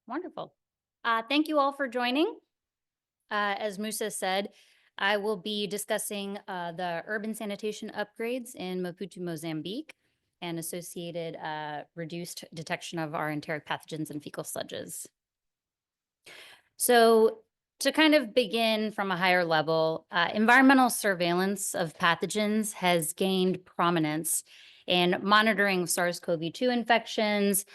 Wonderful. Thank you all for joining. As Musa said, I will be discussing the urban sanitation upgrades in Maputo, Mozambique, and associated reduced detection of our enteric pathogens and fecal sludges. So to kind of begin from a higher level, environmental surveillance of pathogens has gained prominence in monitoring SARS-CoV-2 infections,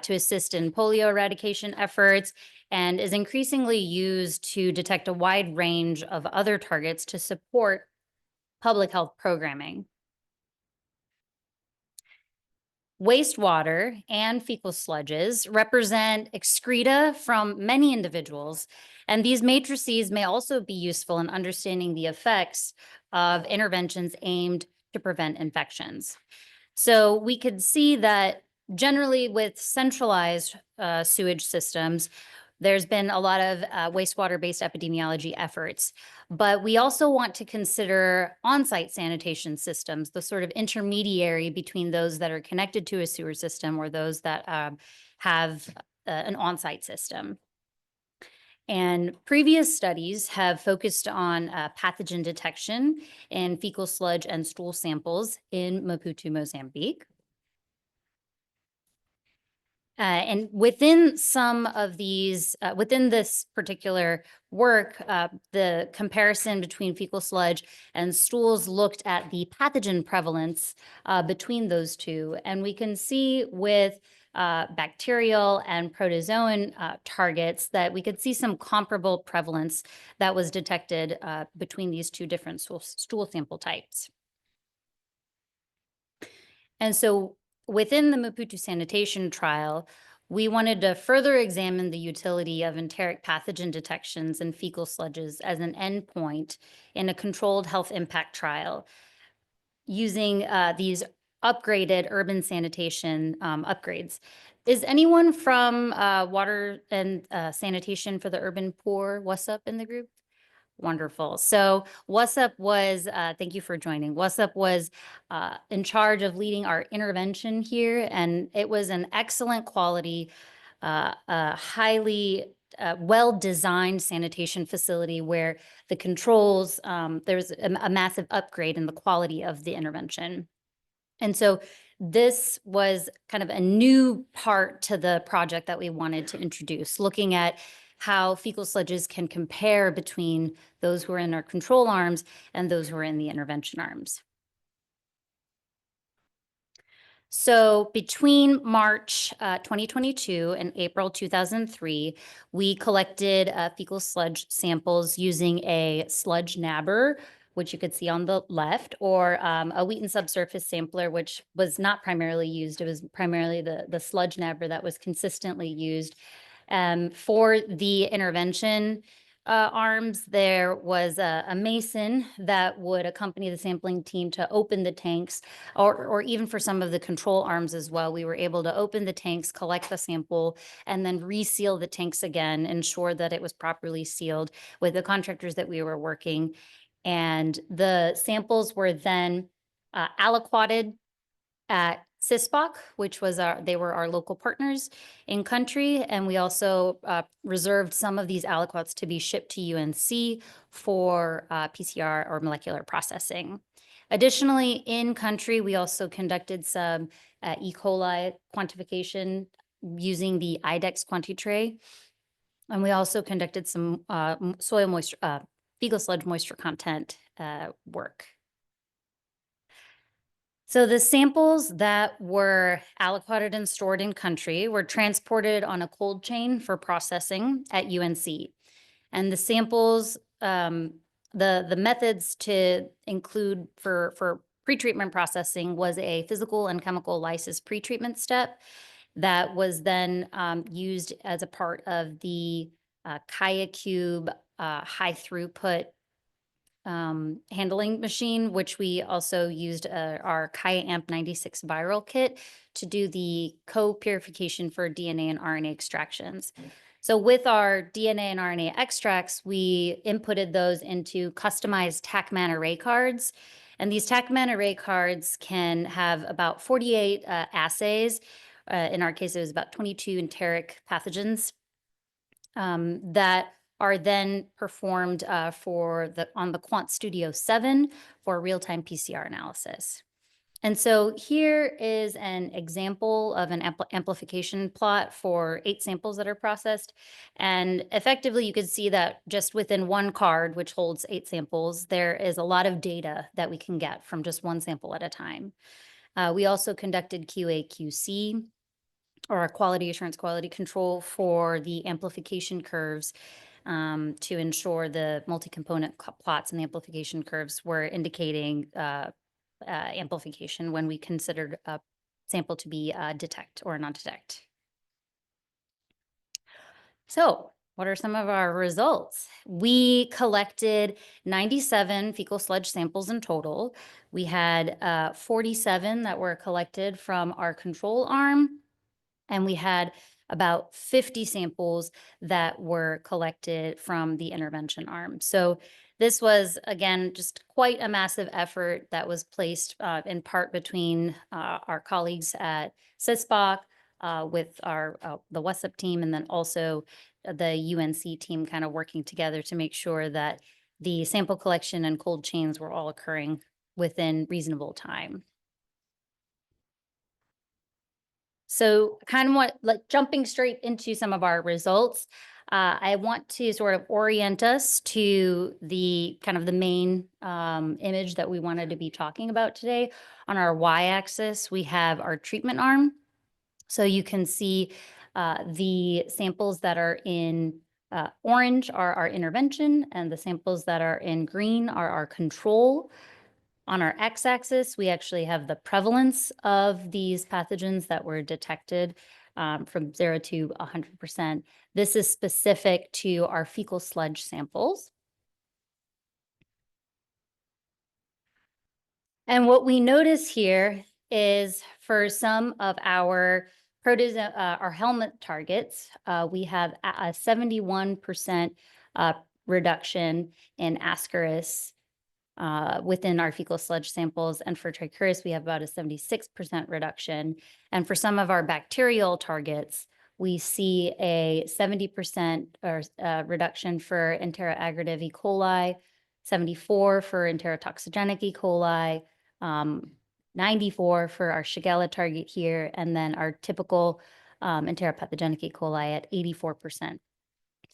to assist in polio eradication efforts, and is increasingly used to detect a wide range of other targets to support public health programming. Wastewater and fecal sludges represent excreta from many individuals, and these matrices may also be useful in understanding the effects of interventions aimed to prevent infections. So we could see that generally with centralized sewage systems, there's been a lot of wastewater-based epidemiology efforts, but we also want to consider on-site sanitation systems, the sort of intermediary between those that are connected to a sewer system or those that have an on-site system. And previous studies have focused on pathogen detection in fecal sludge and stool samples in Maputo, Mozambique. And within some of these, within this particular work, the comparison between fecal sludge and stools looked at the pathogen prevalence between those two. And we can see with bacterial and protozoan targets that we could see some comparable prevalence that was detected between these two different stool sample types. And so within the Maputo sanitation trial, we wanted to further examine the utility of enteric pathogen detections in fecal sludges as an endpoint in a controlled health impact trial using these upgraded urban sanitation upgrades. Is anyone from water and sanitation for the urban poor, what's up in the group? Wonderful. So WhatsApp was, thank you for joining. WhatsApp was in charge of leading our intervention here, and it was an excellent quality, highly well-designed sanitation facility where the controls, there was a massive upgrade in the quality of the intervention. And so this was kind of a new part to the project that we wanted to introduce, looking at how fecal sludges can compare between those who are in our control arms and those who are in the intervention arms. So between March 2022 and April 2003, we collected fecal sludge samples using a sludge nabber, which you could see on the left, or a Wheaton subsurface sampler, which was not primarily used. It was primarily the sludge nabber that was consistently used. For the intervention arms, there was a mason that would accompany the sampling team to open the tanks, or even for some of the control arms as well. We were able to open the tanks, collect the sample, and then reseal the tanks again, ensure that it was properly sealed with the contractors that we were working. And the samples were then aliquoted at CISPOC, which was they were our local partners in country. And we also reserved some of these aliquots to be shipped to UNC for PCR or molecular processing. Additionally, in country, we also conducted some E. coli quantification using the IDEX QuantiTray. And we also conducted some soil moisture, fecal sludge moisture content work. So the samples that were aliquoted and stored in country were transported on a cold chain for processing at UNC. And the samples, the methods to include for pretreatment processing was a physical and chemical lysis pretreatment step that was then used as a part of the QIAcube high throughput handling machine, which we also used our QIAamp 96 viral kit to do the co-purification for DNA and RNA extractions. So with our DNA and RNA extracts, we inputted those into customized TACMan array cards. And these TACMan array cards can have about 48 assays. In our case, it was about 22 enteric pathogens that are then performed on the Quant Studio 7 for real-time PCR analysis. And so here is an example of an amplification plot for 8 samples that are processed. And effectively, you can see that just within one card, which holds 8 samples, there is a lot of data that we can get from just one sample at a time. We also conducted QA/QC, or a quality assurance, quality control, for the amplification curves to ensure the multi-component plots and the amplification curves were indicating amplification when we considered a sample to be detect or non-detect. So what are some of our results? We collected 97 fecal sludge samples in total. We had 47 that were collected from our control arm, and we had about 50 samples that were collected from the intervention arm. So this was, again, just quite a massive effort that was placed in part between our colleagues at CISPOC with the WESUP team, and then also the UNC team kind of working together to make sure that the sample collection and cold chains were all occurring within reasonable time. So kind of jumping straight into some of our results, I want to sort of orient us to the kind of the main image that we wanted to be talking about today. On our y-axis, we have our treatment arm. So you can see the samples that are in orange are our intervention, and the samples that are in green are our control. On our x-axis, we actually have the prevalence of these pathogens that were detected from 0 to 100%. This is specific to our fecal sludge samples. And what we notice here is for some of our our helmet targets, we have a 71% reduction in Ascaris within our fecal sludge samples. And for Trichuris, we have about a 76% reduction. And for some of our bacterial targets, we see a 70% reduction for Entera-aggregative E. coli, 74 for enterotoxigenic E. coli, 94 for our Shigella target here, and then our typical enteropathogenic E. coli at 84%.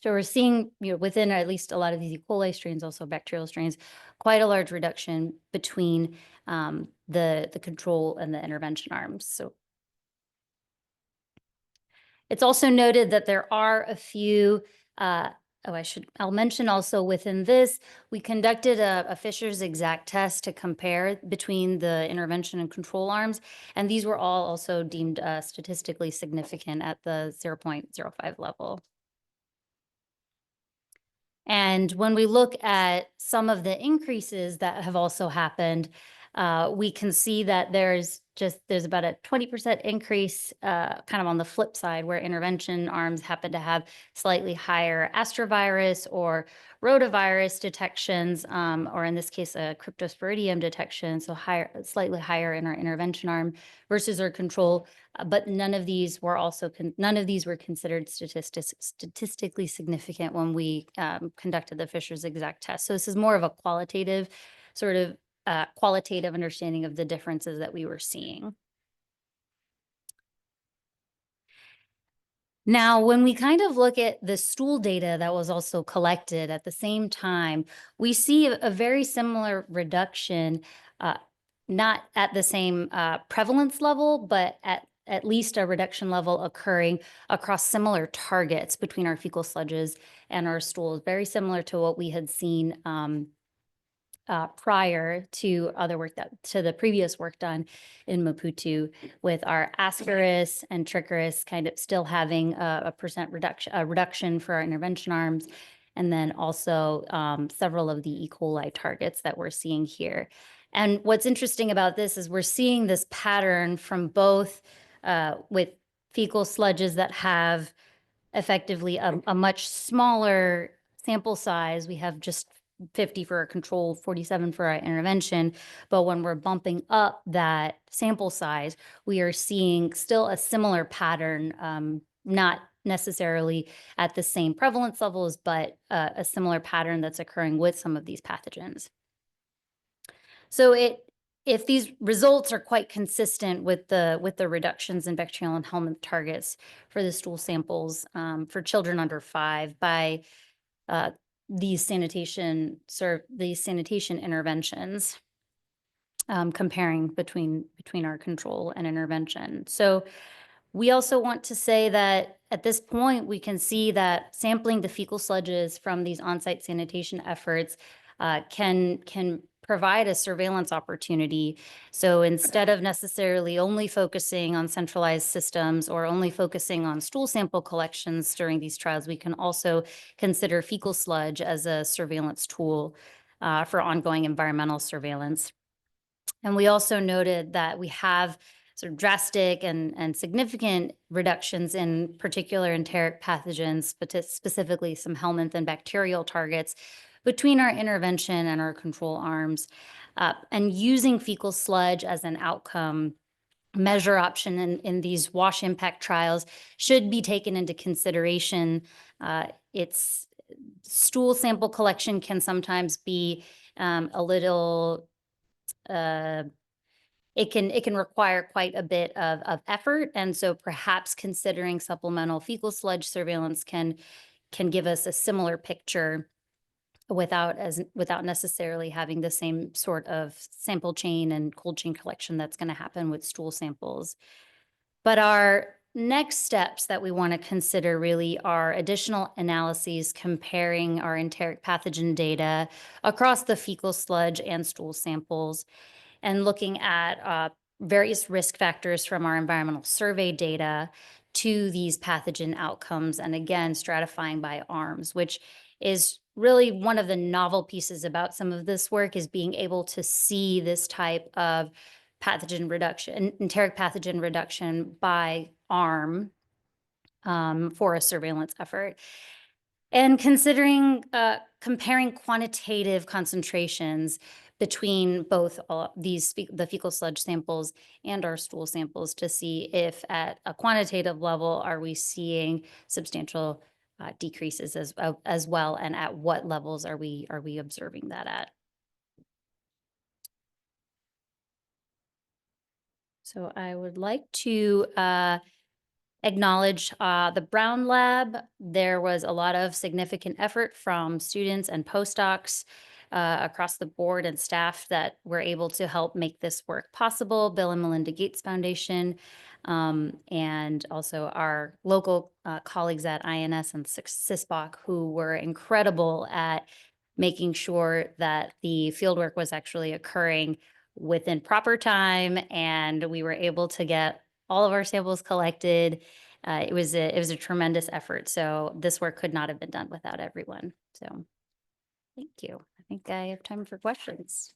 So we're seeing, within at least a lot of these E. coli strains, also bacterial strains, quite a large reduction between the control and the intervention arms. So it's also noted that there are a few, I'll mention also within this, we conducted a Fisher's exact test to compare between the intervention and control arms, and these were all also deemed statistically significant at the 0.05 level. And when we look at some of the increases that have also happened, we can see that there's about a 20% increase kind of on the flip side, where intervention arms happen to have slightly higher astrovirus or rotavirus detections, or in this case, a cryptosporidium detection, so slightly higher in our intervention arm versus our control. But none of these were considered statistically significant when we conducted the Fisher's exact test. So this is more of a qualitative understanding of the differences that we were seeing. Now, when we kind of look at the stool data that was also collected at the same time, we see a very similar reduction, not at the same prevalence level, but at least a reduction level occurring across similar targets between our fecal sludges and our stools, very similar to what we had seen prior to the previous work done in Maputo, with our Ascaris and Trichuris kind of still having a reduction for our intervention arms, and then also several of the E. coli targets that we're seeing here. And what's interesting about this is we're seeing this pattern from both with fecal sludges that have effectively a much smaller sample size. We have just 50 for our control, 47 for our intervention. But when we're bumping up that sample size, we are seeing still a similar pattern, not necessarily at the same prevalence levels, but a similar pattern that's occurring with some of these pathogens. So if these results are quite consistent with the reductions in bacterial and helminth targets for the stool samples for children under 5 by uh, these sanitation interventions, comparing between our control and intervention. So we also want to say that at this point, we can see that sampling the fecal sludges from these on-site sanitation efforts can provide a surveillance opportunity. So instead of necessarily only focusing on centralized systems or only focusing on stool sample collections during these trials, we can also consider fecal sludge as a surveillance tool for ongoing environmental surveillance. And we also noted that we have sort of drastic and significant reductions in particular enteric pathogens, but specifically some helminth and bacterial targets between our intervention and our control arms. And using fecal sludge as an outcome measure option in these WASH impact trials should be taken into consideration. It's stool sample collection can sometimes be a little it can require quite a bit of effort. And so perhaps considering supplemental fecal sludge surveillance can give us a similar picture without necessarily having the same sort of sample chain and cold chain collection that's going to happen with stool samples. But our next steps that we want to consider really are additional analyses comparing our enteric pathogen data across the fecal sludge and stool samples, and looking at various risk factors from our environmental survey data to these pathogen outcomes, and again, stratifying by arms, which is really one of the novel pieces about some of this work, is being able to see this type of pathogen reduction, enteric pathogen reduction by arm for a surveillance effort. And considering comparing quantitative concentrations between both the fecal sludge samples and our stool samples to see if at a quantitative level are we seeing substantial decreases as well, and at what levels are we observing that at. So I would like to acknowledge the Brown Lab. There was a lot of significant effort from students and postdocs across the board and staff that were able to help make this work possible. Bill and Melinda Gates Foundation, and also our local colleagues at INS and CISBOC, who were incredible at making sure that the fieldwork was actually occurring within proper time, and we were able to get all of our samples collected. It was a tremendous effort. So this work could not have been done without everyone. So thank you. I think I have time for questions.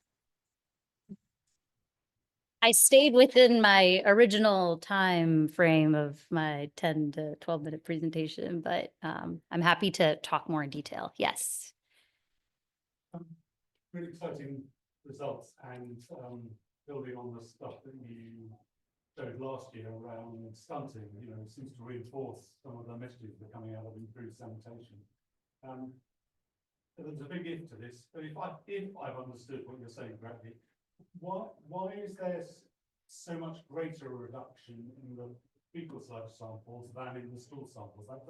I stayed within my original time frame of my 10 to 12-minute presentation, but I'm happy to talk more in detail. Yes. Really exciting results, and building on the stuff that you showed last year around stunting, seems to reinforce some of the messages that are coming out of improved sanitation. There's a big if to this, but if I've understood what you're saying correctly, why is there so much greater reduction in the fecal sludge samples than in the stool samples? That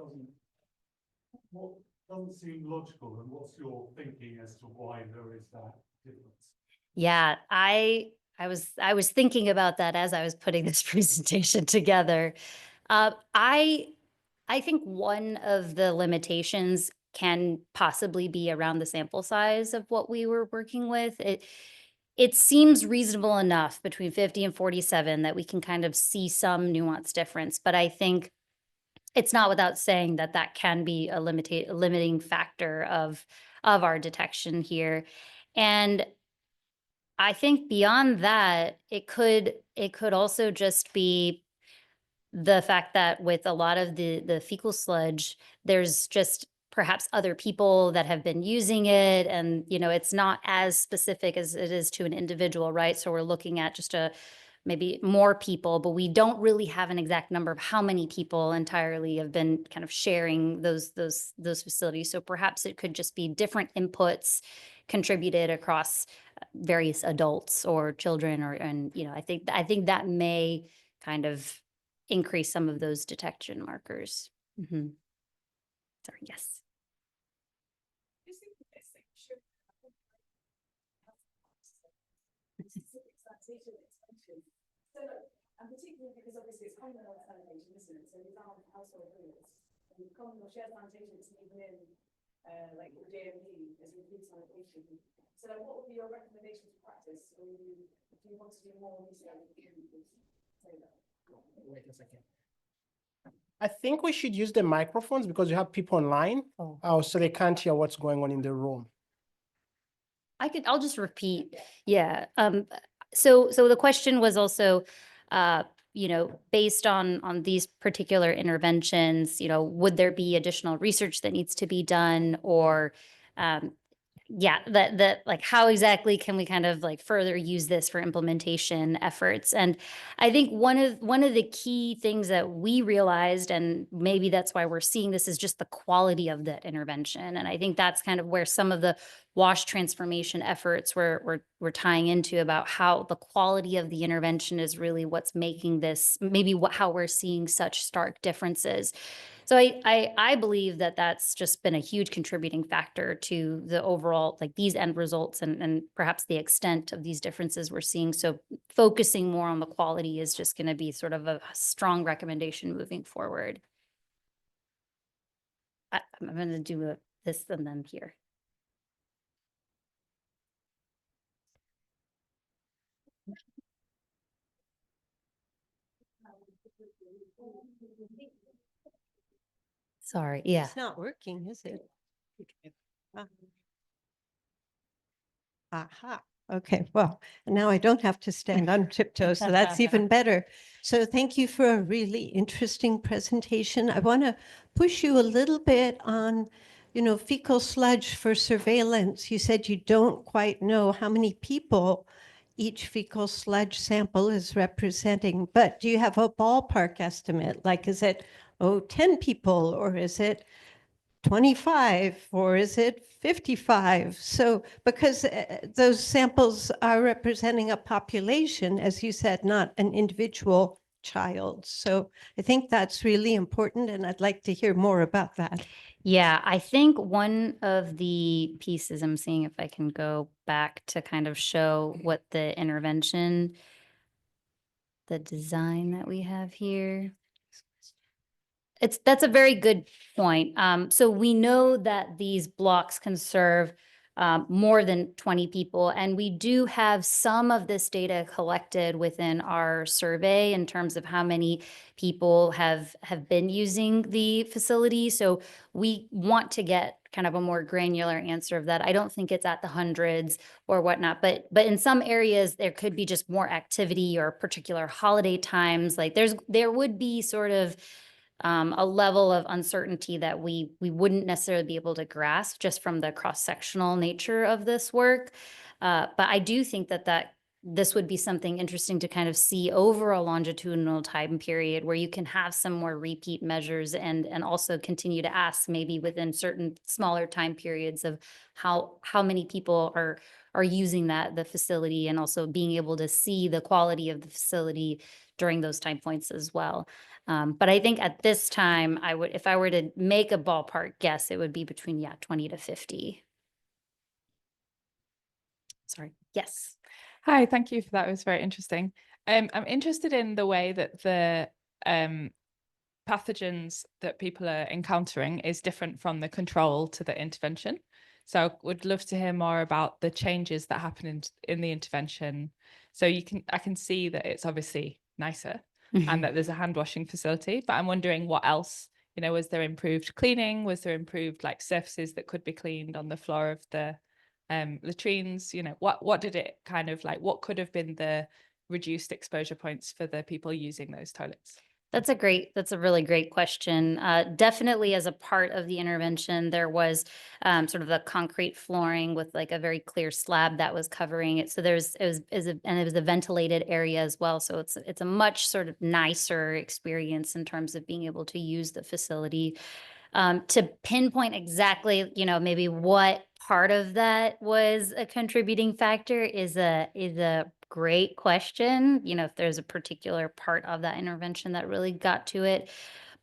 doesn't seem logical. And what's your thinking as to why there is that difference? Yeah, I was thinking about that as I was putting this presentation together. I think one of the limitations can possibly be around the sample size of what we were working with. It seems reasonable enough between 50 and 47 that we can kind of see some nuance difference, but I think it's not without saying that that can be a limiting factor of our detection here. And I think beyond that, it could also just be the fact that with a lot of the fecal sludge, there's just perhaps other people that have been using it, and it's not as specific as it is to an individual, right? So we're looking at just a maybe more people, but we don't really have an exact number of how many people entirely have been kind of sharing those facilities. So perhaps it could just be different inputs contributed across various adults or children, and I think that may kind of increase some of those detection markers. Sorry, yes. And particularly because obviously it's communal sanitation, isn't it? So these aren't household units. And communal shared sanitation is even in like the JMP as repeat sanitation. So like, what would be your recommendation to practice? Or do you want to do more research? Wait a second. I think we should use the microphones because you have people online, so they can't hear what's going on in the room. I'll just repeat. Yeah. So the question was also, based on these particular interventions, would there be additional research that needs to be done, or, that like how exactly can we kind of like further use this for implementation efforts? And I think one of the key things that we realized, and maybe that's why we're seeing this, is just the quality of that intervention. And I think that's kind of where some of the WASH transformation efforts we're tying into, about how the quality of the intervention is really what's making this, maybe how we're seeing such stark differences. So I believe that that's just been a huge contributing factor to the overall, like, these end results, and perhaps the extent of these differences we're seeing. So focusing more on the quality is just going to be sort of a strong recommendation moving forward. I'm going to do this and then here. Sorry, yeah. It's not working, is it? Aha. Okay, well, now I don't have to stand on tiptoes, so that's even better. So thank you for a really interesting presentation. I want to push you a little bit on, fecal sludge for surveillance. You said you don't quite know how many people each fecal sludge sample is representing, but do you have a ballpark estimate? Like, is it, 10 people, or is it 25, or is it 55? So, because those samples are representing a population, as you said, not an individual child. So I think that's really important, and I'd like to hear more about that. Yeah, I think one of the pieces, I'm seeing if I can go back to kind of show what the intervention, the design that we have here. That's a very good point. So we know that these blocks can serve more than 20 people, and we do have some of this data collected within our survey in terms of how many people have been using the facility. So we want to get kind of a more granular answer of that. I don't think it's at the hundreds or whatnot, but in some areas there could be just more activity, or particular holiday times. Like there would be sort of a level of uncertainty that we wouldn't necessarily be able to grasp just from the cross-sectional nature of this work. But I do think that this would be something interesting to kind of see over a longitudinal time period, where you can have some more repeat measures, and also continue to ask, maybe within certain smaller time periods, of how many people are using the facility, and also being able to see the quality of the facility during those time points as well. But I think at this time, if I were to make a ballpark guess, it would be between 20 to 50. Sorry. Yes. Hi, thank you for that. It was very interesting. I'm interested in the way that the pathogens that people are encountering is different from the control to the intervention. So I would love to hear more about the changes that happen in the intervention. So I can see that it's obviously nicer and that there's a hand washing facility, but I'm wondering what else, was there improved cleaning? Was there improved like surfaces that could be cleaned on the floor of the latrines? What did it kind of like, what could have been the reduced exposure points for the people using those toilets? That's a really great question. Definitely as a part of the intervention, there was sort of a concrete flooring with like a very clear slab that was covering it. So it was a ventilated area as well. So it's a much sort of nicer experience in terms of being able to use the facility. To pinpoint exactly, maybe what part of that was a contributing factor is a great question. If there's a particular part of that intervention that really got to it.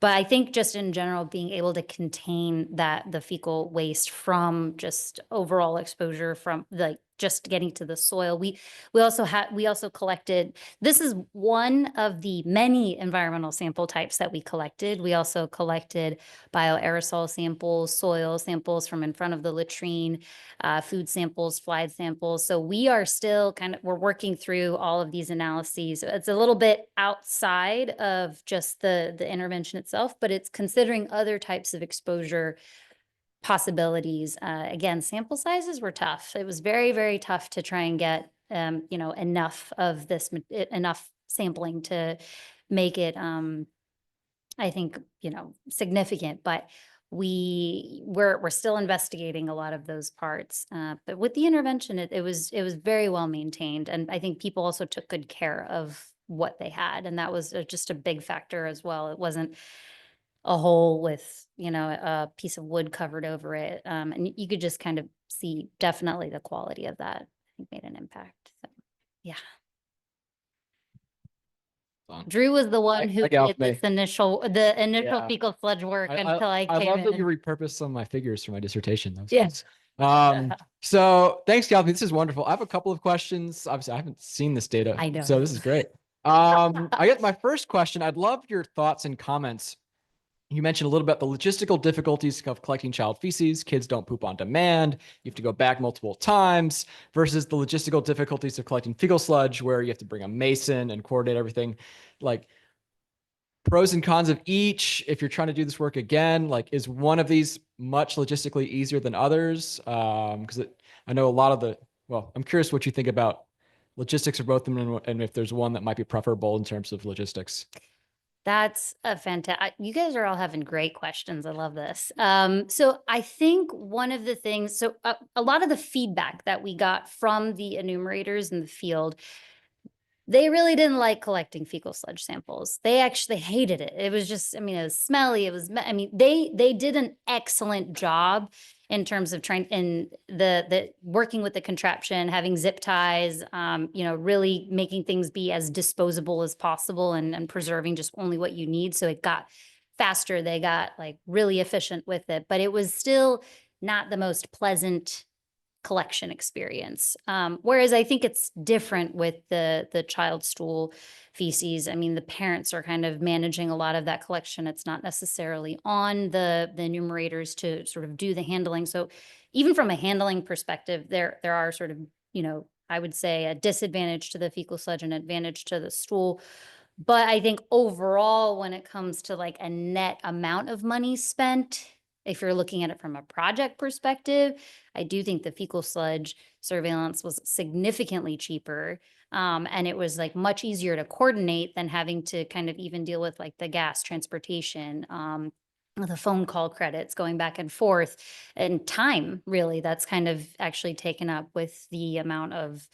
But I think just in general, being able to contain the fecal waste from just overall exposure from like just getting to the soil. We also collected, this is one of the many environmental sample types that we collected. We also collected bioaerosol samples, soil samples from in front of the latrine, food samples, flies samples. So we are still we're working through all of these analyses. It's a little bit outside of just the intervention itself, but it's considering other types of exposure possibilities. Again, sample sizes were tough. It was very, very tough to try and get, enough of enough sampling to make it, I think, significant, but we're still investigating a lot of those parts. But with the intervention, it was very well maintained. And I think people also took good care of what they had. And that was just a big factor as well. It wasn't a hole with, a piece of wood covered over it. And you could just kind of see definitely the quality of that, I think, made an impact. So, yeah. Drew was the one who did the initial Yeah. fecal sludge work until I came love that in. you repurposed some of my figures for my dissertation. That was Yes. fun. So thanks, Galpi. This is wonderful. I have a couple of questions. Obviously, I haven't seen this data. I know. So this is great. I guess my first question, I'd love your thoughts and comments. You mentioned a little bit the logistical difficulties of collecting child feces. Kids don't poop on demand. You have to go back multiple times versus the logistical difficulties of collecting fecal sludge where you have to bring a mason and coordinate everything. Like pros and cons of each. If you're trying to do this work again, like is one of these much logistically easier than others? Because I know a lot of I'm curious what you think about logistics of both of them and if there's one that might be preferable in terms of logistics. That's a fantastic, you guys are all having great questions. I love this. So I think one of the things, a lot of the feedback that we got from the enumerators in the field, they really didn't like collecting fecal sludge samples. They actually hated it. It was just, it was smelly. They did an excellent job in terms of trying in the working with the contraption, having zip ties, really making things be as disposable as possible and preserving just only what you need. So it got faster. They got like really efficient with it, but it was still not the most pleasant collection experience. Whereas I think it's different with the child stool feces. The parents are kind of managing a lot of that collection. It's not necessarily on the enumerators to sort of do the handling. So even from a handling perspective, there are sort of, I would say a disadvantage to the fecal sludge and advantage to the stool. But I think overall, when it comes to like a net amount of money spent, if you're looking at it from a project perspective, I do think the fecal sludge surveillance was significantly cheaper. And it was like much easier to coordinate than having to kind of even deal with like the gas transportation, the phone call credits going back and forth and time really that's kind of actually taken up with the amount of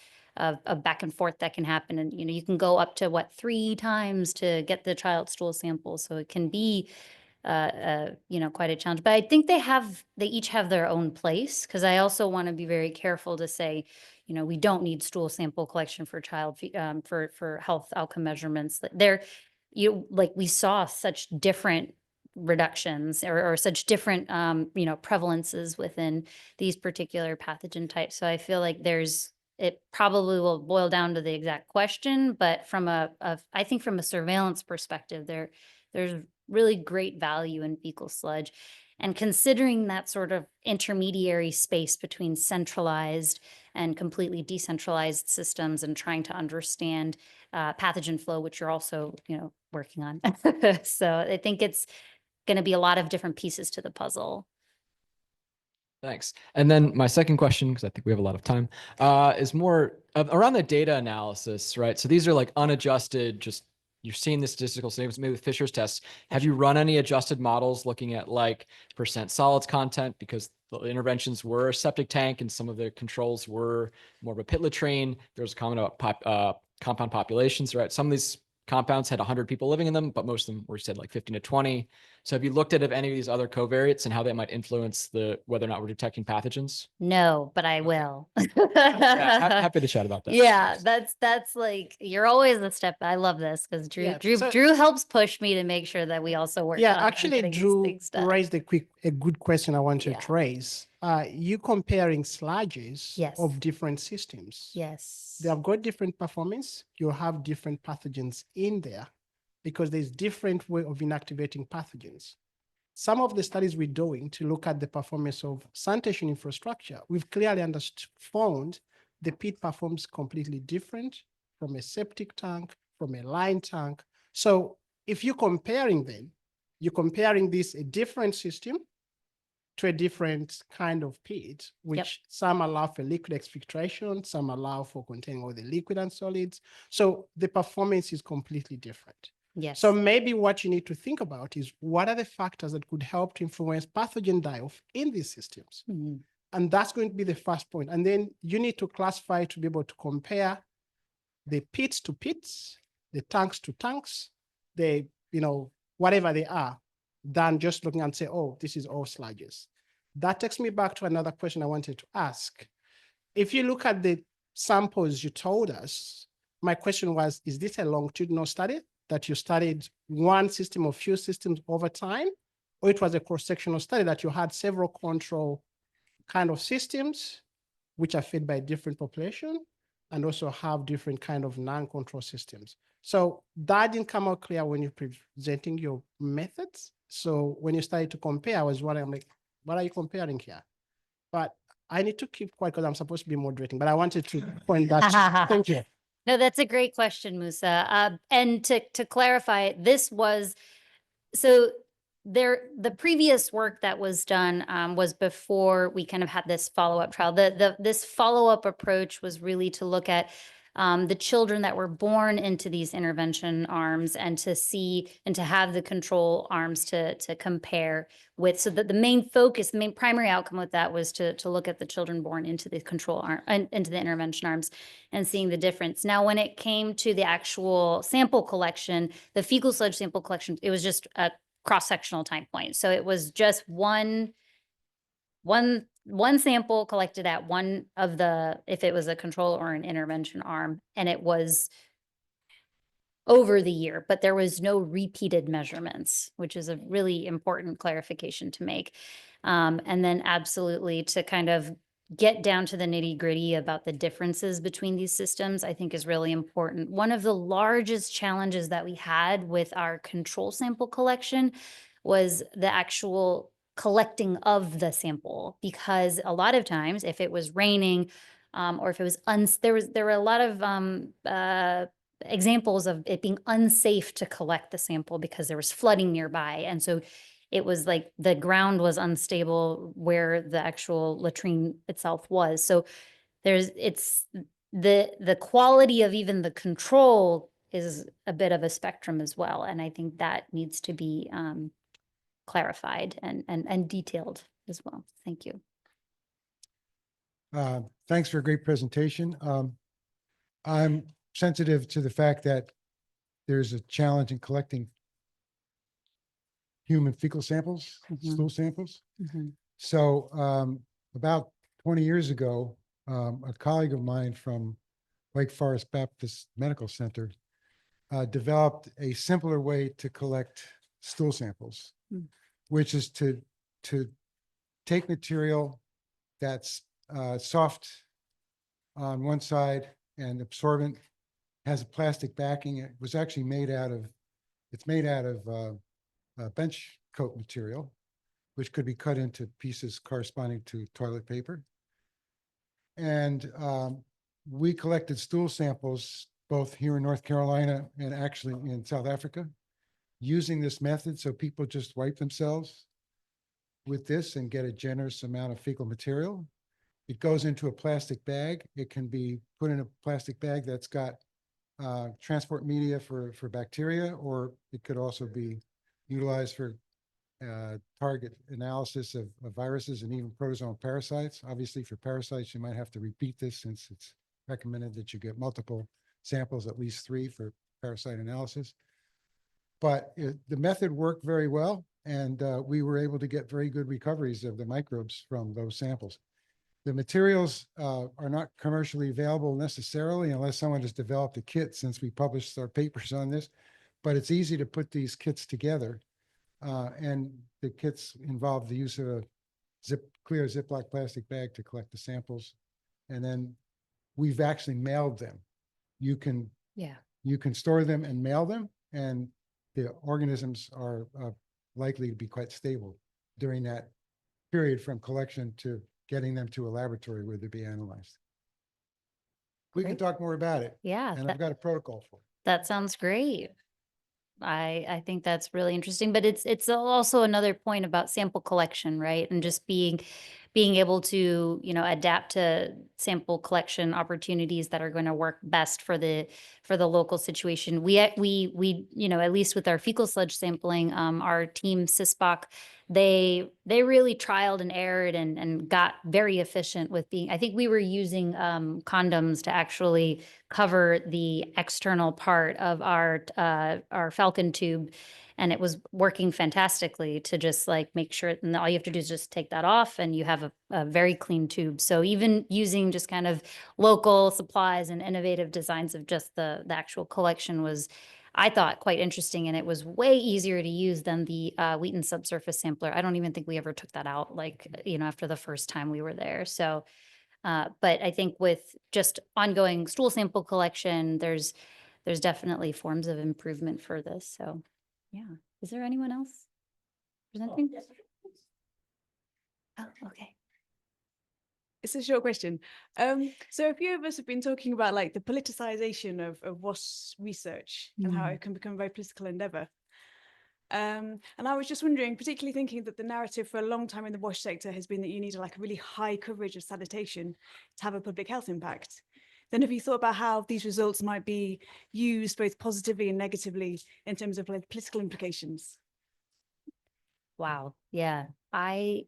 back and forth that can happen. And, you can go up to 3 times to get the child stool sample. So it can be quite a challenge, but I think they each have their own place. Cause I also want to be very careful to say, we don't need stool sample collection for for health outcome measurements. We saw such different reductions or such different, prevalences within these particular pathogen types. So I feel like it probably will boil down to the exact question, but I think from a surveillance perspective, there's really great value in fecal sludge. And considering that sort of intermediary space between centralized and completely decentralized systems and trying to understand pathogen flow, which you're also, working on. So I think it's going to be a lot of different pieces to the puzzle. Thanks. And then my second question, because I think we have a lot of time, is more around the data analysis, right? So these are like unadjusted, just you're seeing the statistical significance maybe with Fisher's tests. Have you run any adjusted models looking at like percent solids content, because the interventions were a septic tank and some of the controls were more of a pit latrine? There was a comment about compound populations, right? Some of these compounds had 100 people living in them, but most of them were said like 15 to 20. So have you looked at if any of these other covariates and how they might influence the whether or not we're detecting pathogens? No, but I will. Yeah, happy to chat about that. Yeah, that's like, you're always a step. I love this because Yeah, so- Drew helps push me to make sure that we also work. Yeah, on actually, getting these Drew things done. raised a good question I wanted Yeah. to raise. You comparing sludges Yes. of different systems. Yes. They have got different performance. You have different pathogens in there because there's different way of inactivating pathogens. Some of the studies we're doing to look at the performance of sanitation infrastructure, we've clearly found the pit performs completely different from a septic tank, from a line tank. So if you're comparing them, you're comparing this a different system to a different kind of pit, which some allow for liquid exfiltration, some allow for containing all the liquid and solids. So the performance is completely different. Yes. So maybe what you need to think about is what are the factors that could help to influence pathogen die-off in these systems? Mhm. And that's going to be the first point. And then you need to classify to be able to compare the pits to pits, the tanks to tanks, the, whatever they are, than just looking and say, oh, this is all sludges. That takes me back to another question I wanted to ask. If you look at the samples you told us, my question was, is this a longitudinal study that you studied one system or few systems over time? Or it was a cross-sectional study that you had several control kind of systems which are fed by different population and also have different kind of non-control systems. So that didn't come out clear when you're presenting your methods. So when you started to compare, I was wondering, like, what are you comparing here? But I need to keep quiet because I'm supposed to be moderating, but I wanted to point that. Thank you. No, that's a great question, Musa. And to clarify, this was, so the previous work that was done was before we kind of had this follow-up trial. This follow-up approach was really to look at the children that were born into these intervention arms and to see and to have the control arms to compare with. So that the main focus, the main primary outcome with that was to look at the children born into the control arm, into the intervention arms, and seeing the difference. Now, when it came to the actual sample collection, the fecal sludge sample collection, it was just a cross-sectional time point. So it was just one sample collected at one of the, if it was a control or an intervention arm, and it was over the year, but there was no repeated measurements, which is a really important clarification to make. And then absolutely to kind of get down to the nitty-gritty about the differences between these systems, I think is really important. One of the largest challenges that we had with our control sample collection was the actual collecting of the sample, because a lot of times if it was raining or if it was there were a lot of examples of it being unsafe to collect the sample because there was flooding nearby. And so it was like the ground was unstable where the actual latrine itself was. So it's the quality of even the control is a bit of a spectrum as well. And I think that needs to be clarified and detailed as well. Thank you. Thanks for a great presentation. I'm sensitive to the fact that there's a challenge in collecting human fecal samples, stool samples. So about 20 years ago, a colleague of mine from Wake Forest Baptist Medical Center developed a simpler way to collect stool samples, which is to take material that's soft on one side and absorbent, has a plastic backing. It was actually made out of, bench coat material, which could be cut into pieces corresponding to toilet paper. And we collected stool samples both here in North Carolina and actually in South Africa using this method. So people just wipe themselves with this and get a generous amount of fecal material. It goes into a plastic bag. It can be put in a plastic bag that's got transport media for bacteria, or it could also be utilized for target analysis of viruses and even protozoan parasites. Obviously, for parasites, you might have to repeat this since it's recommended that you get multiple samples, at least 3 for parasite analysis. But the method worked very well, and we were able to get very good recoveries of the microbes from those samples. The materials are not commercially available necessarily unless someone has developed a kit, since we published our papers on this, but it's easy to put these kits together. And the kits involve the use of a clear Ziploc plastic bag to collect the samples. And then we've actually mailed them. You can store them and mail them, and the organisms are likely to be quite stable during that period from collection to getting them to a laboratory where they'll be analyzed. We can Great. talk more about it, Yeah, and I've got a protocol for it. that sounds great. I think that's really interesting, but it's also another point about sample collection, right? And just being able to, adapt to sample collection opportunities that are going to work best for the local situation. We, at least with our fecal sludge sampling, our team CISPOC, they really trialed and errored and got very efficient with I think we were using condoms to actually cover the external part of our Falcon tube, and it was working fantastically to just like make sure, and all you have to do is just take that off and you have a very clean tube. So even using just kind of local supplies and innovative designs of just the actual collection was, I thought, quite interesting, and it was way easier to use than the Wheaton subsurface sampler. I don't even think we ever took that out, like, after the first time we were there. So but I think with just ongoing stool sample collection, there's definitely forms of improvement for this. So, yeah. Is there anyone else presenting? Oh, okay. It's a short question. So a few of us have been talking about like the politicization of WASH research and how it can become a very political endeavor. And I was just wondering, particularly thinking that the narrative for a long time in the WASH sector has been that you need like a really high coverage of sanitation to have a public health impact. Then have you thought about how these results might be used both positively and negatively in terms of like political implications? Wow. Yeah. I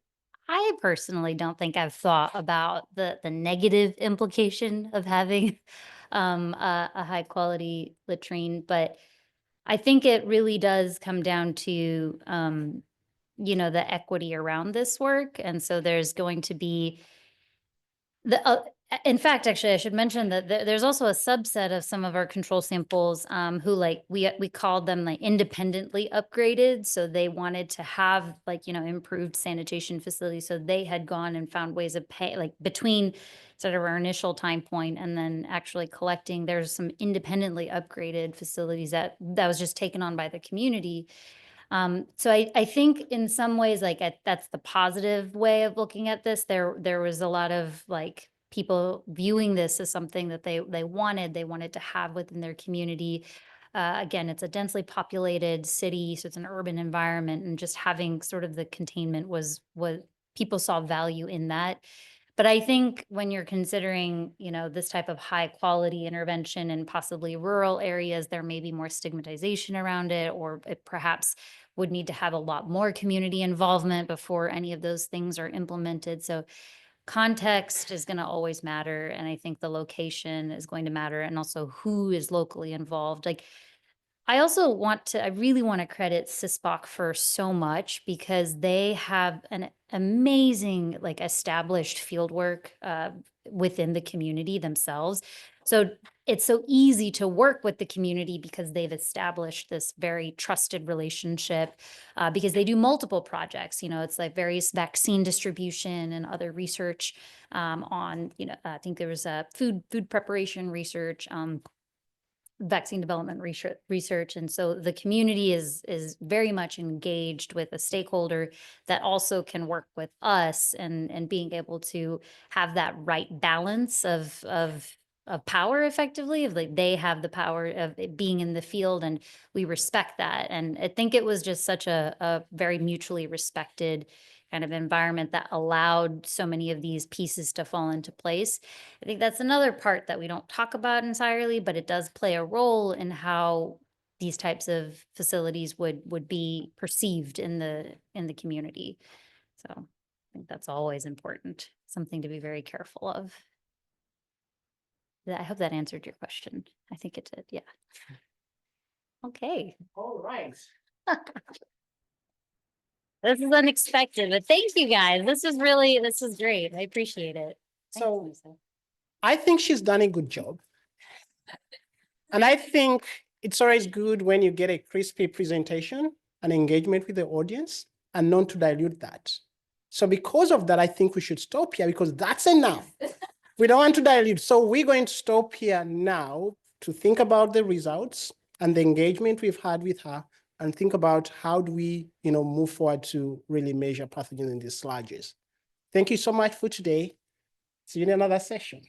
personally don't think I've thought about the negative implication of having a high quality latrine, but I think it really does come down to the equity around this work. And so there's going to be in fact, actually, I should mention that there's also a subset of some of our control samples who we called them like independently upgraded. So they wanted to have improved sanitation facilities. So they had gone and found ways of between sort of our initial time point and then actually collecting. There's some independently upgraded facilities that was just taken on by the community. So I think in some ways, that's the positive way of looking at this. There was a lot of people viewing this as something that they wanted to have within their community. Again, it's a densely populated city, so it's an urban environment, and just having sort of the containment was what people saw value in that. But I think when you're considering, this type of high quality intervention in possibly rural areas, there may be more stigmatization around it, or it perhaps would need to have a lot more community involvement before any of those things are implemented. So context is going to always matter. And I think the location is going to matter, and also who is locally involved. I really want to credit CISPOC for so much, because they have an amazing established field work within the community themselves. So it's so easy to work with the community because they've established this very trusted relationship, because they do multiple projects. It's like various vaccine distribution and other research on, I think there was a food preparation research, vaccine development research. And so the community is very much engaged with a stakeholder that also can work with us, and being able to have that right balance of power, effectively, of they have the power of it being in the field, and we respect that. And I think it was just such a very mutually respected kind of environment that allowed so many of these pieces to fall into place. I think that's another part that we don't talk about entirely, but it does play a role in how these types of facilities would be perceived in the community. So I think that's always important, something to be very careful of. I hope that answered your question. I think it did, yeah. Okay. All right. This is unexpected, but thank you guys. This is great. I appreciate it. Thanks, So Lisa. I think she's done a good job. And I think it's always good when you get a crispy presentation and engagement with the audience and not to dilute that. So because of that, I think we should stop here because that's enough. We don't want to dilute. So we're going to stop here now to think about the results and the engagement we've had with her and think about how do we, move forward to really measure pathogens in these sludges. Thank you so much for today. See you in another session.